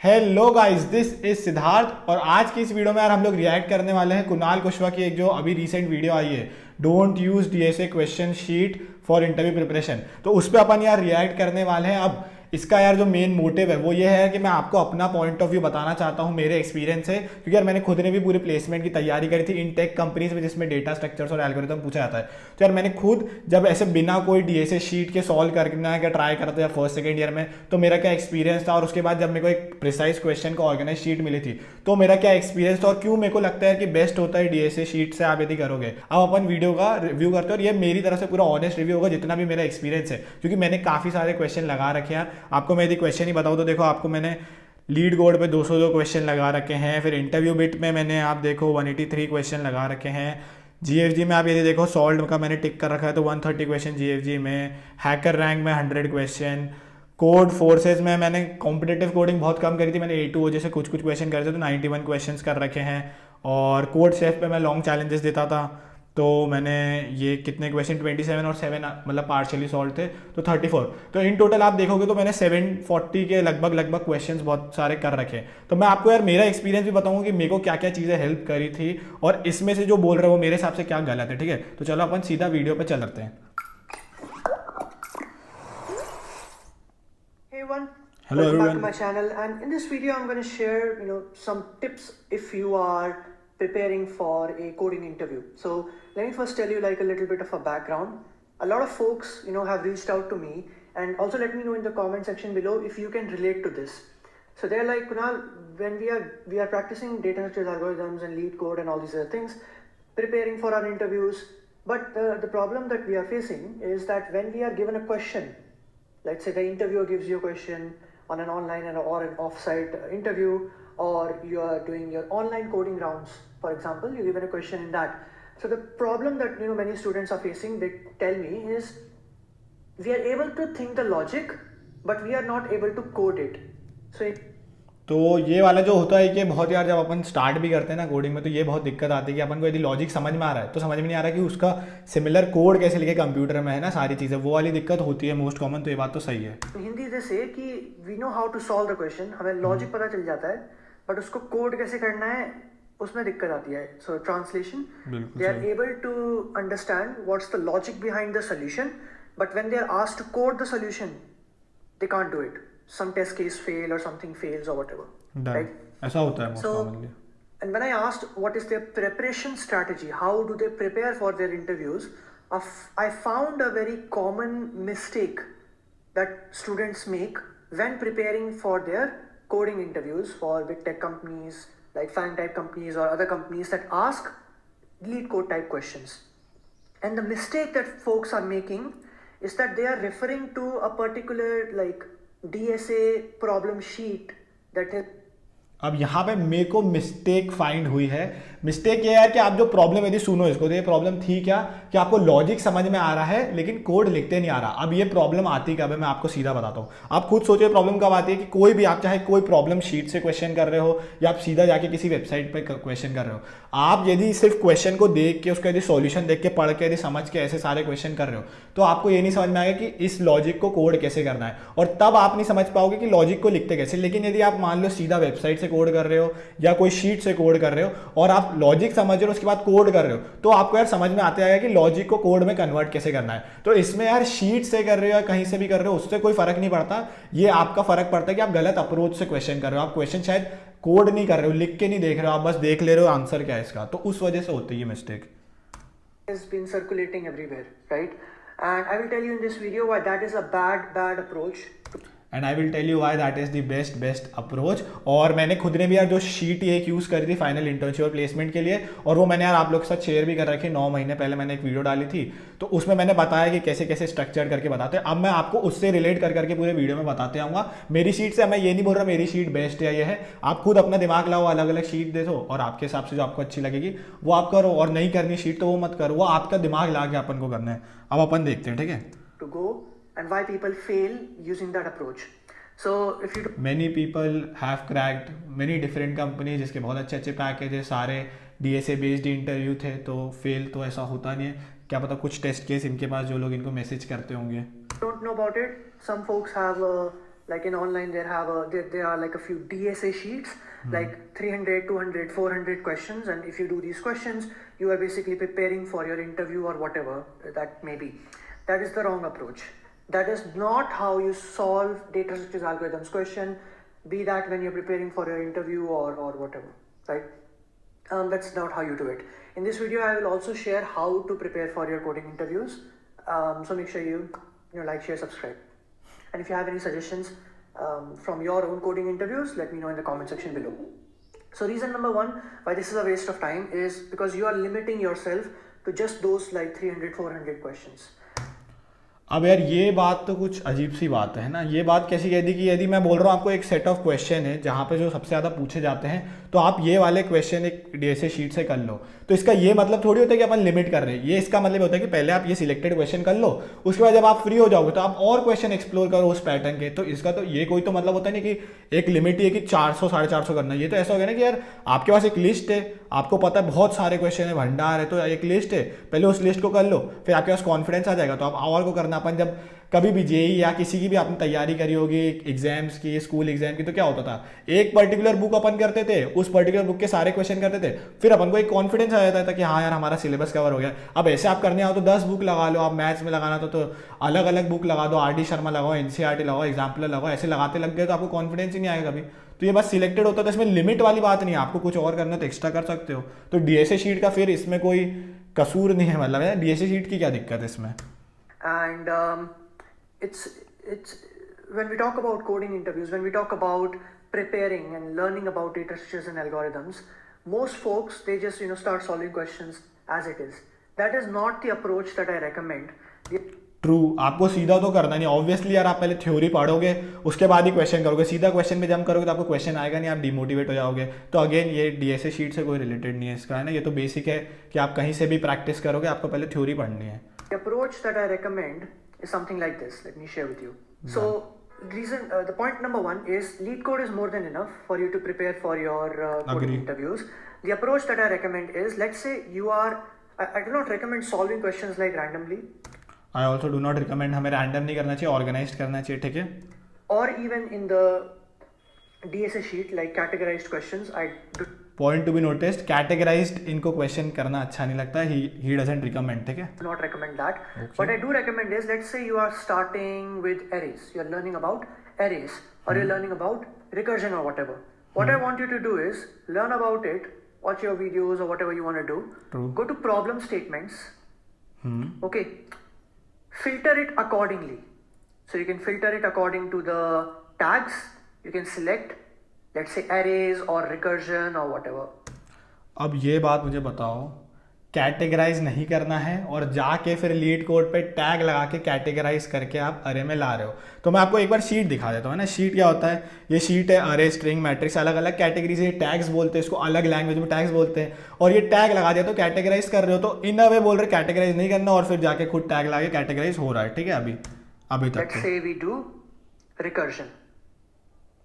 Hello guys, this is Siddharth और आज की इस वीडियो में यार हम लोग रिएक्ट करने वाले हैं कुणाल कुशवाहा की एक जो अभी रिसेंट वीडियो आई है, don't use DSA question sheet for interview preparation. तो उस पर अपन यार रिएक्ट करने वाले हैं। अब इसका यार जो मेन मोटिव है वो ये है कि मैं आपको अपना पॉइंट ऑफ व्यू बताना चाहता हूँ मेरे एक्सपीरियंस से, क्योंकि यार मैंने खुद ने भी पूरी प्लेसमेंट की तैयारी करी थी इन टेक कंपनीज में जिसमें डेटा स्ट्रक्चर्स और एल्गोरिथम पूछा जाता है। तो यार मैंने खुद जब ऐसे बिना कोई डीएसए शीट के सॉल्व करना का ट्राई करा था या फर्स्ट सेकंड ईयर में, तो मेरा क्या एक्सपीरियंस था, और उसके बाद जब मेरे को एक प्रिसाइज क्वेश्चन का ऑर्गेनाइज शीट मिली थी तो मेरा क्या एक्सपीरियंस था और क्यों मेरे को लगता है कि बेस्ट होता है डीएसए शीट से आप यदि करोगे। अब अपन वीडियो का रिव्यू करते हैं और ये मेरी तरफ से पूरा ऑनेस्ट रिव्यू होगा जितना भी मेरा एक्सपीरियंस है, क्योंकि मैंने काफ़ी सारे क्वेश्चन लगा रखे हैं। आपको मैं यदि क्वेश्चन ही बताऊँ तो देखो, आपको मैंने लीड कोड पे 202 क्वेश्चन लगा रखे हैं, फिर इंटरव्यू बिट में मैंने आप देखो 183 क्वेश्चन लगा रखे हैं, जीएफजी में आप यदि देखो सॉल्व का मैंने टिक कर रखा है तो 130 क्वेश्चन जीएफजी में, हैकर रैंक में 100 क्वेश्चन, कोड फोर्सेज में मैंने कॉम्पिटेटिव कोडिंग बहुत कम करी थी, मैंने A2 से कुछ क्वेश्चन करे थे तो 91 क्वेश्चन कर रखे हैं, और कोड सेफ पे मैं लॉन्ग चैलेंजेस देता था तो मैंने ये कितने क्वेश्चन 27 और 7 मतलब पार्शियली सॉल्व थे तो 34। तो इन टोटल आप देखोगे तो मैंने 740 के लगभग क्वेश्चंस बहुत सारे कर रखे। तो मैं आपको यार मेरा एक्सपीरियंस भी बताऊंगा कि मेरे को क्या क्या चीज़ें हेल्प करी थी और इसमें से जो बोल रहे हो वो मेरे हिसाब से क्या गलत है। ठीक है, तो चलो अपन सीधा वीडियो पे चलते हैं। Hey everyone, Hello welcome back to everyone. my channel, and in this video I'm going to share some tips if you are preparing for a coding interview. So let me first tell you like a little bit of a background. A lot of folks have reached out to me, and also let me know in the comment section below if you can relate to this. So they're like, Kunal, when we are practicing data structures, algorithms and lead code and all these other things, preparing for our interviews, but the problem that we are facing is that when we are given a question, let's say the interviewer gives you a question on an online or an off-site interview, or you are doing your online coding rounds, for example, you're given a question in that. So the problem that many students are facing, they tell me, is we are able to think the logic, but we are not able to code it. So तो ये वाला जो होता है कि बहुत यार जब अपन स्टार्ट भी करते हैं ना कोडिंग में तो ये बहुत दिक्कत आती है कि अपन को यदि लॉजिक समझ में आ रहा है तो समझ में नहीं आ रहा कि उसका सिमिलर कोड कैसे लिखे कंप्यूटर में, है ना, सारी चीज़ें वो वाली दिक्कत होती है मोस्ट कॉमन। तो ये बात तो सही है। हिंदी जैसे कि we know how to solve the question, हमें लॉजिक पता चल जाता है, बट उसको कोड कैसे करना है उसमें दिक्कत आती है। So translation, they are able to understand what's the logic behind the solution, but when they are asked to code the solution they can't do it. some test case fail or something fails or whatever, right? ऐसा होता है most commonly. And when I asked what is their preparation strategy, how do they prepare for their interviews, I found a very common mistake that students make when preparing for their coding interviews for big tech companies like FANG type companies or other companies that ask lead code type questions. And the mistake that folks are making is that they are referring to a particular like DSA problem sheet that is. अब यहाँ पे मेरे को mistake find हुई है। Mistake ये है कि आप जो प्रॉब्लम यदि सुनो इसको तो ये प्रॉब्लम थी क्या कि आपको लॉजिक समझ में आ रहा है लेकिन कोड लिखते नहीं आ रहा। अब ये प्रॉब्लम आती कब है मैं आपको सीधा बताता हूँ। आप खुद सोचिए प्रॉब्लम कब आती है कि कोई भी आप चाहे कोई प्रॉब्लम शीट से क्वेश्चन कर रहे हो या आप सीधा जाके किसी वेबसाइट पर क्वेश्चन कर रहे हो, आप यदि सिर्फ क्वेश्चन को देख के उसका यदि सॉल्यूशन देख के पढ़ के यदि समझ के ऐसे सारे क्वेश्चन कर रहे हो तो आपको ये नहीं समझ में आएगा कि इस लॉजिक को कोड कैसे करना है, और तब आप नहीं समझ पाओगे कि लॉजिक को लिखते कैसे। लेकिन यदि आप मान लो सीधा वेबसाइट से कोड कर रहे हो या कोई शीट से कोड कर रहे हो और आप लॉजिक समझ रहे हो उसके बाद कोड कर रहे हो तो आपको यार समझ में आते आएगा कि लॉजिक को कोड में कन्वर्ट कैसे करना है। तो इसमें यार शीट से कर रहे हो या कहीं से भी कर रहे हो उससे कोई फर्क नहीं पड़ता। ये आपका फर्क पड़ता है कि आप गलत अप्रोच से क्वेश्चन कर रहे हो। आप क्वेश्चन शायद कोड नहीं कर रहे हो, लिख के नहीं देख रहे हो, आप बस देख ले रहे हो आंसर क्या है इसका, तो उस वजह से होती है ये mistake. Has been circulating everywhere, right? And I will tell you in this video why that is a bad approach. And I will tell you why that is the best approach. और मैंने खुद ने भी यार जो sheet एक use करी थी फाइनल इंटर्नशिप और प्लेसमेंट के लिए, और वो मैंने यार आप लोग के साथ शेयर भी कर रखी 9 महीने पहले मैंने एक वीडियो डाली थी तो उसमें मैंने बताया कि कैसे कैसे स्ट्रक्चर करके बताते हैं। अब मैं आपको उससे रिलेट करके पूरे वीडियो में बताते आऊँगा। मेरी शीट से मैं ये नहीं बोल रहा मेरी शीट बेस्ट है ये है, आप खुद अपना दिमाग लाओ, अलग अलग शीट दे दो और आपके हिसाब से जो आपको अच्छी लगेगी वो आप करो, और नहीं करनी शीट तो वो मत करो, वो आपका दिमाग ला के अपन को करना है। अब अपन देखते हैं, ठीक है, To go and why people fail using that approach. So if you many people have cracked many different companies जिसके बहुत अच्छे अच्छे पैकेज है, सारे डीएसए बेस्ड इंटरव्यू थे, तो फेल तो ऐसा होता नहीं है। क्या पता कुछ टेस्ट केस इनके पास जो लोग इनको मैसेज करते होंगे। don't know about it, some folks have like in online there are like a few DSA sheets, like 300, 200, 400 questions, and if you do these questions, you are basically preparing for your interview or whatever that may be. That is the wrong approach. That is not how you solve data structures algorithms question, be that when you're preparing for your interview or whatever, right? That's not how you do it. In this video, I will also share how to prepare for your coding interviews. So make sure you like, share, subscribe. And if you have any suggestions from your own coding interviews, let me know in the comment section below. So reason number one why this is a waste of time is because you are limiting yourself to just those like 300, 400 questions. अब यार ये बात तो कुछ अजीब सी बात है ना। ये बात कैसी कह दी कि यदि मैं बोल रहा हूँ आपको एक सेट ऑफ क्वेश्चन है जहाँ पे जो सबसे ज़्यादा पूछे जाते हैं, तो आप ये वाले क्वेश्चन एक डीएसए शीट से कर लो, तो इसका ये मतलब थोड़ी होता है कि अपन लिमिट कर रहे हैं। ये इसका मतलब होता है कि पहले आप ये सिलेक्टेड क्वेश्चन कर लो, उसके बाद जब आप फ्री हो जाओगे तो आप और क्वेश्चन एक्सप्लोर करो उस पैटर्न के। तो इसका तो ये कोई तो मतलब होता नहीं कि एक लिमिट ही है कि 400 450 करना। ये तो ऐसा हो गया ना कि यार आपके पास एक लिस्ट है, आपको पता है बहुत सारे क्वेश्चन है, भंडार है, तो एक लिस्ट है, पहले उस लिस्ट को कर लो, फिर आपके पास कॉन्फिडेंस आ जाएगा तो आप और को करना। अपन जब कभी भी जेई या किसी की भी आपने तैयारी करी होगी एग्जाम्स की, स्कूल एग्जाम की, तो क्या होता था, एक पर्टिकुलर बुक अपन करते थे, उस पर्टिकुलर बुक के सारे क्वेश्चन करते थे, फिर अपन को एक कॉन्फिडेंस आ जाता था कि हाँ यार हमारा सिलेबस कवर हो गया। अब ऐसे आप करने आओ तो 10 बुक लगा लो, आप मैथ्स में लगाना तो अलग अलग बुक लगा दो, आर डी शर्मा लगाओ, एनसीईआरटी लगाओ, एग्जाम्पलर लगाओ, ऐसे लगाते लग गए तो आपको कॉन्फिडेंस ही नहीं आएगा कभी। तो ये बस सिलेक्टेड होता है, तो इसमें लिमिट वाली बात नहीं है, आपको कुछ और करना तो एक्स्ट्रा कर सकते हो। तो डीएसए शीट का फिर इसमें कोई कसूर नहीं है, मतलब डीएसए शीट की क्या दिक्कत है इसमें। And it's when we talk about coding interviews, when we talk about preparing and learning about data structures and algorithms, most folks they just start solving questions as it is. That is not the approach that I recommend. True, आपको सीधा तो करना नहीं obviously यार। आप पहले theory पढ़ोगे उसके बाद ही क्वेश्चन करोगे, सीधा क्वेश्चन पे जंप करोगे तो आपको क्वेश्चन आएगा नहीं, आप डिमोटिवेट हो जाओगे। तो अगेन ये डीएसए शीट से कोई रिलेटेड नहीं है इसका, है ना। ये तो बेसिक है कि आप कहीं से भी प्रैक्टिस करोगे, आपको पहले थ्योरी पढ़नी है। The approach that I recommend is something like this. Let me share with you. So the point number one is lead code is more than enough for you to prepare for your coding interviews. The approach that I recommend is, let's say you are, I do not recommend solving questions like randomly. I also do not recommend, हमें random नहीं करना चाहिए, organised करना चाहिए, ठीक है। Or even in the DSA sheet like categorized questions, I do. Point to be noticed, categorized इनको question करना अच्छा नहीं लगता, he doesn't recommend, ठीक है। Not recommend that. Okay. What I do recommend is, let's say you are starting with arrays, you're learning about arrays, or you're learning about recursion or whatever. What I want you to do is learn about it, watch your videos or whatever you want to do. True. Go to problem statements. Okay. Filter it accordingly. So you can filter it according to the tags. You can select, let's say, arrays or recursion or whatever. अब ये बात मुझे बताओ, categorise नहीं करना है और जाके फिर लीड कोड पे टैग लगा के कैटेगराइज करके आप अरे में ला रहे हो। तो मैं आपको एक बार शीट दिखा देता हूँ ना। शीट क्या होता है, ये शीट है अरे, स्ट्रिंग, मैट्रिक्स, अलग अलग कैटेगरीज है, टैग्स बोलते हैं इसको, अलग लैंग्वेज में टैग्स बोलते हैं। और ये टैग लगा दिया तो कैटेगराइज कर रहे हो, तो इन अ वे बोल रहे कैटेगराइज नहीं करना और फिर जाके खुद टैग लगा के कैटेगराइज हो रहा है, ठीक है। अभी तक Let's say we do recursion.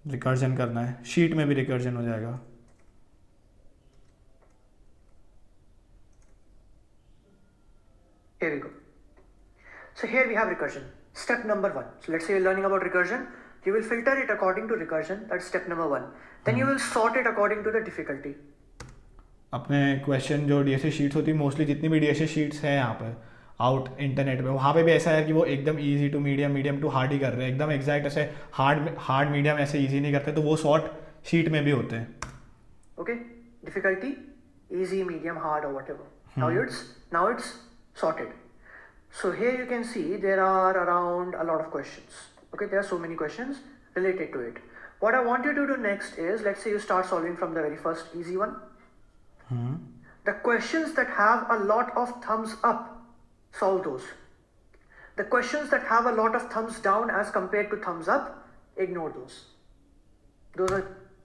Recursion करना है, शीट में भी रिकर्जन हो जाएगा। Here we go. So here we have recursion. Step number one. So let's say you're learning about recursion. You will filter it according to recursion. That's step number one. Then you will sort it according to the difficulty. अपने question जो DSA sheets होती है, mostly जितनी भी DSA sheets हैं यहाँ पे out internet पे, वहाँ पे भी ऐसा है कि वो एकदम easy to medium, medium to hard ही कर रहे हैं, एकदम एग्जैक्ट ऐसे हार्ड मीडियम ऐसे इजी नहीं करते, तो वो शॉर्ट शीट में भी होते हैं। Okay, difficulty, easy, medium, hard or whatever. Now it's sorted. So here you can see there are around a lot of questions. Okay, there are so many questions related to it. What I want you to do next is, let's say you start solving from the very first easy one. The questions that have a lot of thumbs up, solve those. The questions that have a lot of thumbs down as compared to thumbs up, ignore those. Those are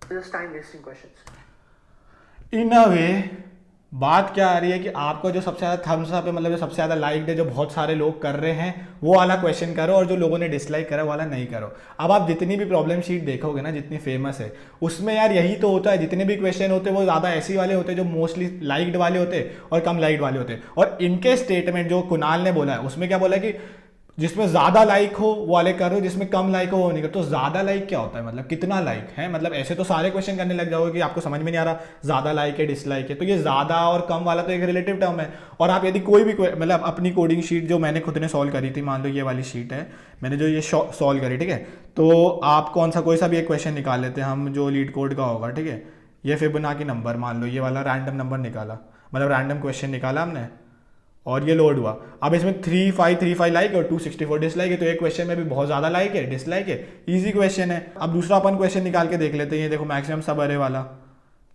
just time wasting questions. इन अ वे बात क्या आ रही है कि आपको जो सबसे ज़्यादा Thums up है, मतलब जो सबसे ज़्यादा लाइक है, जो बहुत सारे लोग कर रहे हैं, वो वाला क्वेश्चन करो, और जो लोगों ने डिसलाइक करा वो वाला नहीं करो। अब आप जितनी भी प्रॉब्लम शीट देखोगे ना, जितनी फेमस है, उसमें यार यही तो होता है, जितने भी क्वेश्चन होते हैं वो ज़्यादा ऐसे वाले होते हैं जो मोस्टली लाइक्ड वाले होते हैं और कम लाइक्ड वाले होते हैं। और इनके स्टेटमेंट जो कुणाल ने बोला है उसमें क्या बोला है कि जिसमें ज्यादा लाइक हो वो वाले कर रहे हो, जिसमें कम लाइक हो वो नहीं कर। तो ज्यादा लाइक क्या होता है, मतलब कितना लाइक है, मतलब ऐसे तो सारे क्वेश्चन करने लग जाओगे कि आपको समझ में नहीं आ रहा ज्यादा लाइक है डिसलाइक है। तो ये ज्यादा और कम वाला तो एक रिलेटिव टर्म है। और आप यदि कोई भी मतलब अपनी कोडिंग शीट जो मैंने खुद ने सॉल्व करी थी, मान लो ये वाली शीट है, मैंने जो ये सॉल्व करी, ठीक है, तो आप कौन सा कोई सा भी एक क्वेश्चन निकाल लेते हैं हम जो लीड कोड का होगा, ठीक है, ये फिबोनाची नंबर मान लो, ये वाला रैंडम नंबर निकाला, मतलब रैंडम क्वेश्चन निकाला हमने और ये लोड हुआ। अब इसमें 3535 लाइक और 264 डिसलाइक है, तो एक क्वेश्चन में भी बहुत ज़्यादा लाइक है डिसलाइक है, इजी क्वेश्चन है। अब दूसरा अपन क्वेश्चन निकाल के देख लेते हैं, ये देखो मैक्सिमम सब अरे वाला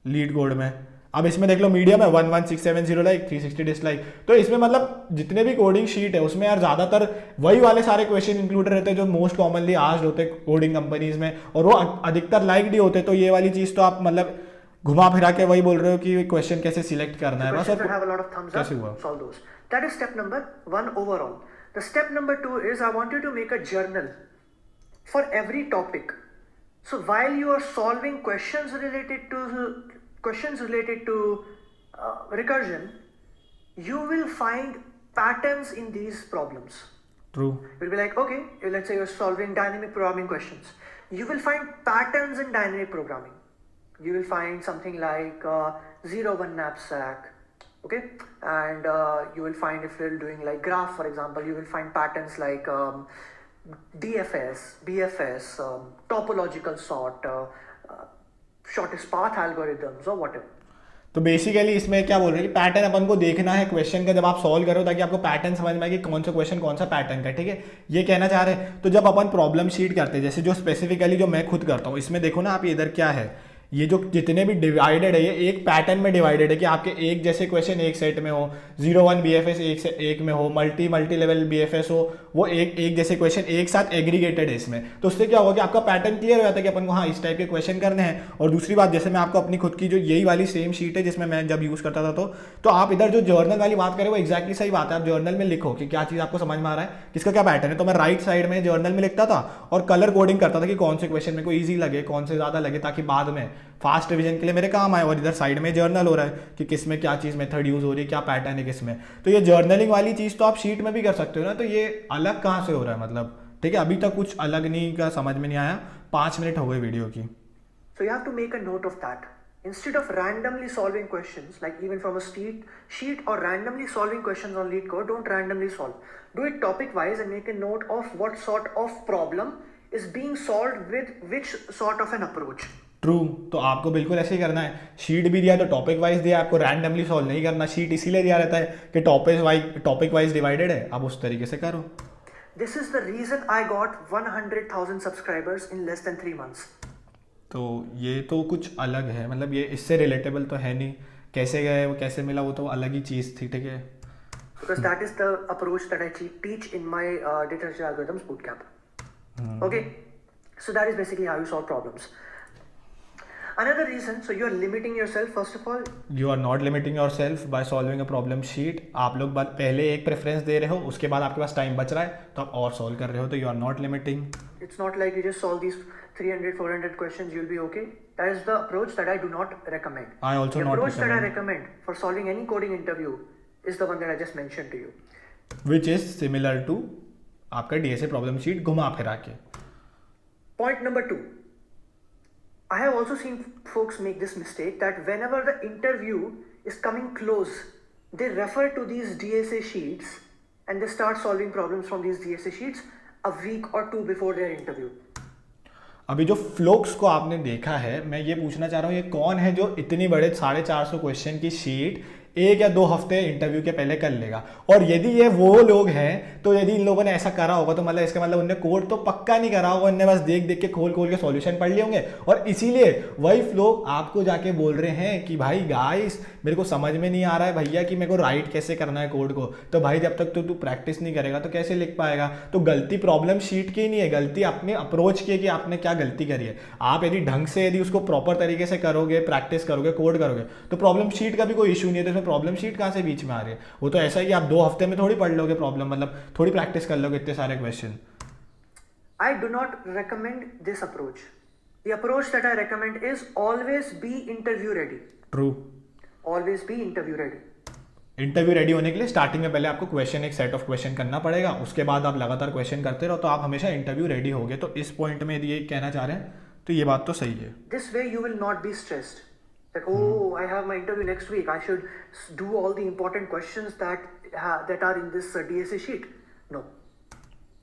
लीड कोड में। अब इसमें देख लो मीडियम है 11670 लाइक 360 डिसलाइक। तो इसमें मतलब जितने भी कोडिंग शीट है उसमें यार ज़्यादातर वही वाले सारे क्वेश्चन इंक्लूडेड रहते हैं जो मोस्ट कॉमनली आस्क्ड होते हैं कोडिंग कंपनीज में, और वो अधिकतर लाइक्ड ही होते हैं। तो ये वाली चीज़ तो आप मतलब घुमा फिरा के वही बोल रहे हो कि क्वेश्चन कैसे सिलेक्ट करना है बस, और कैसे हुआ। That is step number 1 overall. The step number 2 is I want you to make a journal for every topic. So while you are solving questions related to recursion, you will find patterns in these problems. True. You'll be like, okay, let's say you're solving dynamic programming questions. You will find patterns in dynamic programming. You will find something like 0-1 knapsack. Okay, and you will find if you're doing like graph, for example, you will find patterns like DFS, BFS, topological sort, shortest path algorithms or whatever. तो basically इसमें क्या बोल रहे हैं कि pattern अपन को देखना है क्वेश्चन का जब आप सॉल्व करो, ताकि आपको पैटर्न समझ में आए कि कौन सा क्वेश्चन कौन सा पैटर्न का, ठीक है, ये कहना चाह रहे हैं। तो जब अपन प्रॉब्लम शीट करते हैं, जैसे जो स्पेसिफिकली जो मैं खुद करता हूँ, इसमें देखो ना आप इधर क्या है, ये जो जितने भी डिवाइडेड है ये एक पैटर्न में डिवाइडेड है कि आपके एक जैसे क्वेश्चन एक सेट में हो, 0-1 BFS एक में हो, मल्टी लेवल BFS हो, वो एक जैसे क्वेश्चन एक साथ एग्रीगेटेड है इसमें। तो उससे क्या होगा कि आपका पैटर्न क्लियर हो जाता है कि अपन को हाँ इस टाइप के क्वेश्चन करने हैं। और दूसरी बात, जैसे मैं आपको अपनी खुद की जो यही वाली सेम शीट है जिसमें मैं जब यूज़ करता था, तो आप इधर जो जर्नल वाली बात करें वो एक्जैक्टली सही बात है। आप जर्नल में लिखो कि क्या चीज़ आपको समझ में आ रहा है, किसका क्या पैटर्न है। तो मैं राइट साइड में जर्नल में लिखता था और कलर कोडिंग करता था कि कौन से क्वेश्चन मेरे को ईजी लगे, कौन से ज़्यादा लगे, ताकि बाद में फास्ट रिवीजन के लिए मेरे काम आए। और इधर साइड में जर्नल हो रहा है कि किस में क्या चीज़ मेथड यूज़ हो रही है, क्या पैटर्न है किस में। तो ये जर्नलिंग वाली चीज़ तो आप शीट में भी कर सकते हो ना। तो ये अलग कहाँ से हो रहा है, मतलब ठीक है, अभी तक कुछ अलग नहीं का समझ में नहीं आया, 5 मिनट हो गए वीडियो की। So you have to make a note of that. Instead of randomly solving questions, like even from a sheet or randomly solving questions on LeetCode, don't randomly solve. Do it topic wise and make a note of what sort of problem is being solved with which sort of an approach. True, तो आपको बिल्कुल ऐसे ही करना है। Sheet भी दिया तो topic wise दिया, आपको रैंडमली सॉल्व नहीं करना। शीट इसीलिए दिया रहता है कि टॉपिक वाइज डिवाइडेड है, आप उस तरीके से करो। This is the reason I got 100,000 subscribers in less than 3 months. तो ये तो कुछ अलग है, मतलब ये इससे रिलेटेबल तो है नहीं। कैसे गए वो कैसे मिला वो तो अलग ही चीज़ थी, ठीक है। Because that is the approach that I teach in my data structure algorithms bootcamp. Okay, so that is basically how you solve problems. Another reason, so you are limiting yourself. First of all, you are not limiting yourself by solving a problem sheet. आप लोग पहले एक preference दे रहे हो, उसके बाद आपके पास time बच रहा है तो आप और सॉल्व कर रहे हो, तो you are not limiting. It's not like you just solve these 300-400 questions, you'll be okay. That is the approach that I do not recommend. I also the not approach recommend. that I recommend for solving any coding interview is the one that I just mentioned to you. Which is similar to आपका DSA problem sheet घुमा फिरा के. Point number 2. I have also seen folks make this mistake that whenever the interview is coming close, they refer to these DSA sheets and they start solving problems from these DSA sheets a week or 2 before their interview. अभी जो flocs को आपने देखा है, मैं ये पूछना चाह रहा हूँ ये कौन है जो इतनी बड़े 450 क्वेश्चन की शीट 1 या 2 हफ्ते इंटरव्यू के पहले कर लेगा। और यदि ये वो लोग हैं तो यदि इन लोगों ने ऐसा करा होगा तो मतलब इसका मतलब उनने कोड तो पक्का नहीं करा होगा, उनने बस देख देख के खोल के सॉल्यूशन पढ़ लिए होंगे। और इसीलिए वही फ्लोक आपको जाके बोल रहे हैं कि भाई गाइस मेरे को समझ में नहीं आ रहा है भैया कि मेरे को राइट कैसे करना है कोड को। तो भाई जब तक तो तू प्रैक्टिस नहीं करेगा तो कैसे लिख पाएगा। तो गलती प्रॉब्लम शीट की नहीं है, गलती अपने अप्रोच की है कि आपने क्या गलती करी है। आप यदि ढंग से यदि उसको प्रॉपर तरीके से करोगे, प्रैक्टिस करोगे, कोड करोगे तो प्रॉब्लम शीट का भी कोई इशू नहीं है। तो प्रॉब्लम शीट कहाँ से बीच में आ रही है? वो तो ऐसा है कि आप 2 हफ्ते में थोड़ी पढ़ लोगे प्रॉब्लम, मतलब थोड़ी प्रैक्टिस कर लोगे इतने सारे question. I do not recommend this approach. The approach that I recommend is always be interview ready. True. Always be interview ready. Interview ready होने के लिए स्टार्टिंग में पहले आपको क्वेश्चन, एक सेट ऑफ क्वेश्चन करना पड़ेगा, उसके बाद आप लगातार क्वेश्चन करते रहो तो आप हमेशा इंटरव्यू रेडी होगे। तो इस पॉइंट में यदि ये कहना चाह रहे हैं तो ये बात तो सही है। This way you will not be stressed. Like, oh, I have my interview next week. I should do all the important questions that are in this DSA sheet. No.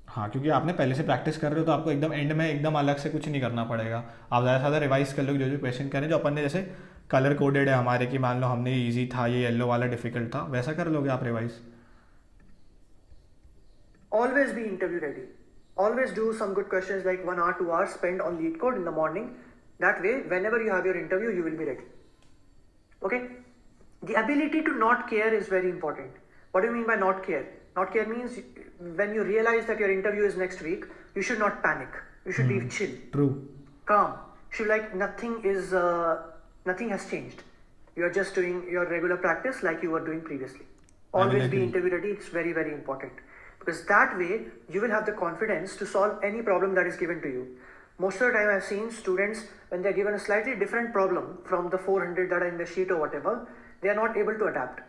हाँ, क्योंकि आपने पहले से प्रैक्टिस कर रहे हो तो आपको एकदम एंड में एकदम अलग से कुछ नहीं करना पड़ेगा। आप ज़्यादा से ज़्यादा रिवाइज कर लो जो जो क्वेश्चन करें, जो अपन ने जैसे कलर कोडेड है हमारे कि मान लो हमने इजी था, ये येलो वाला डिफिकल्ट था, वैसा कर लोगे आप revise. Always be interview ready. Always do some good questions like 1 hour, 2 hours spent on lead code in the morning. That way, whenever you have your interview, you will be ready. Okay? The ability to not care is very important. What do you mean by not care? Not care means when you realize that your interview is next week, you should not panic. You should be chill, True. calm. You should like nothing has changed. You are just doing your regular practice like you were doing previously. Always be interview ready. It's very, very important. Because that way you will have the confidence to solve any problem that is given to you. Most of the time I've seen students, when they're given a slightly different problem from the 400 that are in the sheet or whatever, they are not able to adapt.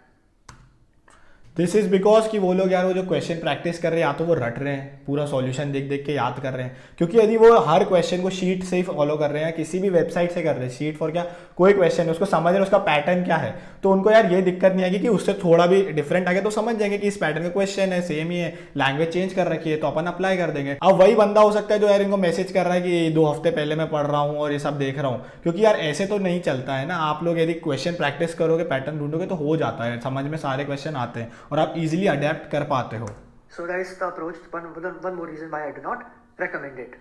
This is because कि वो लोग यार वो जो question practice कर रहे हैं या तो वो रट रहे हैं, पूरा सॉल्यूशन देख देख के याद कर रहे हैं। क्योंकि यदि वो हर क्वेश्चन को शीट से ही फॉलो कर रहे हैं, किसी भी वेबसाइट से कर रहे हैं, शीट फॉर क्या कोई क्वेश्चन है उसको समझ रहे हैं उसका पैटर्न क्या है, तो उनको यार ये दिक्कत नहीं आएगी कि उससे थोड़ा भी डिफरेंट आ गया तो समझ जाएंगे कि इस पैटर्न का क्वेश्चन है, सेम ही है, लैंग्वेज चेंज कर रखी है तो अपन अप्लाई कर देंगे। अब वही बंदा हो सकता है जो यार इनको मैसेज कर रहा है कि 2 हफ्ते पहले मैं पढ़ रहा हूँ और ये सब देख रहा हूँ, क्योंकि यार ऐसे तो नहीं चलता है ना। आप लोग यदि क्वेश्चन प्रैक्टिस करोगे, पैटर्न ढूंढोगे तो हो जाता है, समझ में सारे क्वेश्चन आते हैं और आप इजीली अडेप्ट कर पाते हो। So that is the approach. One more reason why I do not recommend it.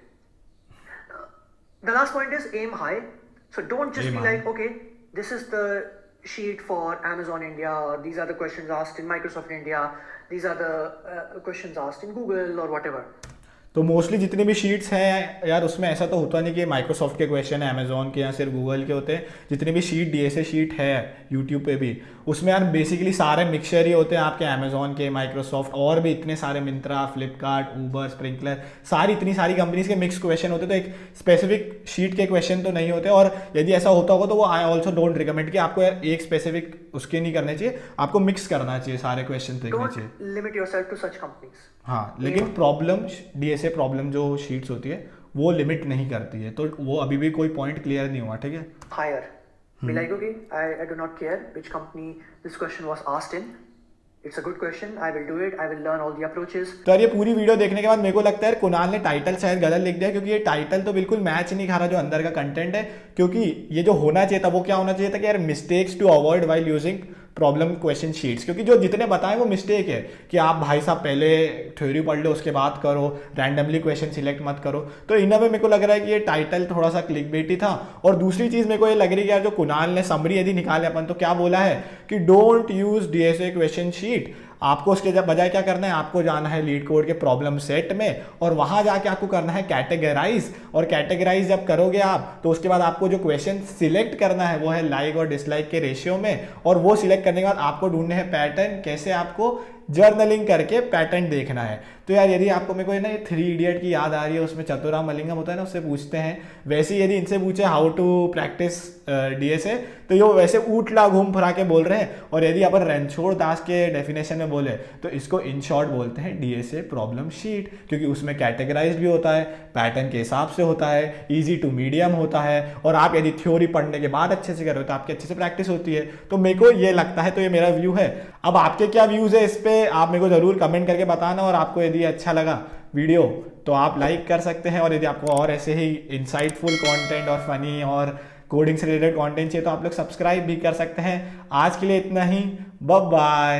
The last point is aim high. So don't just be like, okay, this is the sheet for Amazon India, or these are the questions asked in Microsoft India, these are the questions asked in Google or whatever. तो mostly जितनी भी sheets हैं यार उसमें ऐसा तो होता नहीं कि माइक्रोसॉफ्ट के क्वेश्चन है, अमेजोन के या सिर्फ गूगल के होते हैं। जितनी भी शीट डीएसए शीट है यूट्यूब पे भी, उसमें यार बेसिकली सारे मिक्सचर ही होते हैं आपके, अमेजोन के, माइक्रोसॉफ्ट और भी इतने सारे, मिंत्रा, फ्लिपकार्ट, ऊबर, स्प्रिंकलर, इतनी सारी कंपनीज के मिक्स क्वेश्चन होते हैं। तो एक स्पेसिफिक शीट के क्वेश्चन तो नहीं होते, और यदि ऐसा होता होगा तो वो आई ऑल्सो डोंट रिकमेंड कि आपको यार एक स्पेसिफिक उसके नहीं करने चाहिए, आपको मिक्स करना चाहिए, सारे क्वेश्चन देखने चाहिए। Limit yourself to such companies. हाँ, लेकिन प्रॉब्लम डीएसए प्रॉब्लम जो शीट्स होती है वो लिमिट नहीं करती है, तो वो अभी भी कोई पॉइंट क्लियर नहीं हुआ, ठीक है। Hire be like, okay, I do not care which company this question was asked in. It's a good question. I will do it. I will learn all the approaches. तो यार ये पूरी video देखने के बाद मेरे को लगता है कुणाल ने टाइटल शायद गलत लिख दिया, क्योंकि ये टाइटल तो बिल्कुल मैच नहीं खा रहा जो अंदर का कंटेंट है। क्योंकि ये जो होना चाहिए था वो क्या होना चाहिए था कि यार mistakes to avoid while using problem question sheets, क्योंकि जो जितने बताएं वो मिस्टेक है कि आप भाई साहब पहले थ्योरी पढ़ लो उसके बाद करो, रैंडमली क्वेश्चन सिलेक्ट मत करो। तो इन में मेरे को लग रहा है कि ये टाइटल थोड़ा सा क्लिकबेटी था। और दूसरी चीज़ मेरे को ये लग रही है कि यार जो कुणाल ने समरी यदि निकाले अपन तो क्या बोला है कि don't use DSA question sheet, आपको उसके बजाय क्या करना है, आपको जाना है लीड कोड के प्रॉब्लम सेट में और वहां जाके आपको करना है कैटेगराइज। और कैटेगराइज जब करोगे आप तो उसके बाद आपको जो क्वेश्चन सिलेक्ट करना है वो है लाइक और डिसलाइक के रेशियो में, और वो सिलेक्ट करने के बाद आपको ढूंढने हैं पैटर्न, कैसे आपको जर्नलिंग करके पैटर्न देखना है। तो यार यदि आपको मेरे को ना ये 3 इडियट की याद आ रही है, उसमें चतुराम मलिंगम होता है ना, उससे पूछते हैं, वैसे यदि इनसे पूछे हाउ टू प्रैक्टिस डीएसए तो ये वैसे ऊटला घूम फिरा के बोल रहे हैं। और यदि अपन रणछोड़ दास के डेफिनेशन में बोले तो इसको इन शॉर्ट बोलते हैं डीएसए प्रॉब्लम शीट, क्योंकि उसमें कैटेगराइज भी होता है, पैटर्न के हिसाब से होता है, ईजी टू मीडियम होता है, और आप यदि थ्योरी पढ़ने के बाद अच्छे से कर रहे हो तो आपकी अच्छे से प्रैक्टिस होती है। तो मेरे को ये लगता है, तो ये मेरा व्यू है। अब आपके क्या व्यूज है इस पे आप मेरे को जरूर कमेंट करके बताना, और आपको यदि अच्छा लगा वीडियो तो आप लाइक कर सकते हैं, और यदि आपको और ऐसे ही इंसाइटफुल कंटेंट और फनी और कोडिंग से रिलेटेड कंटेंट चाहिए तो आप लोग सब्सक्राइब भी कर सकते हैं। आज के लिए इतना ही, बाय बाय।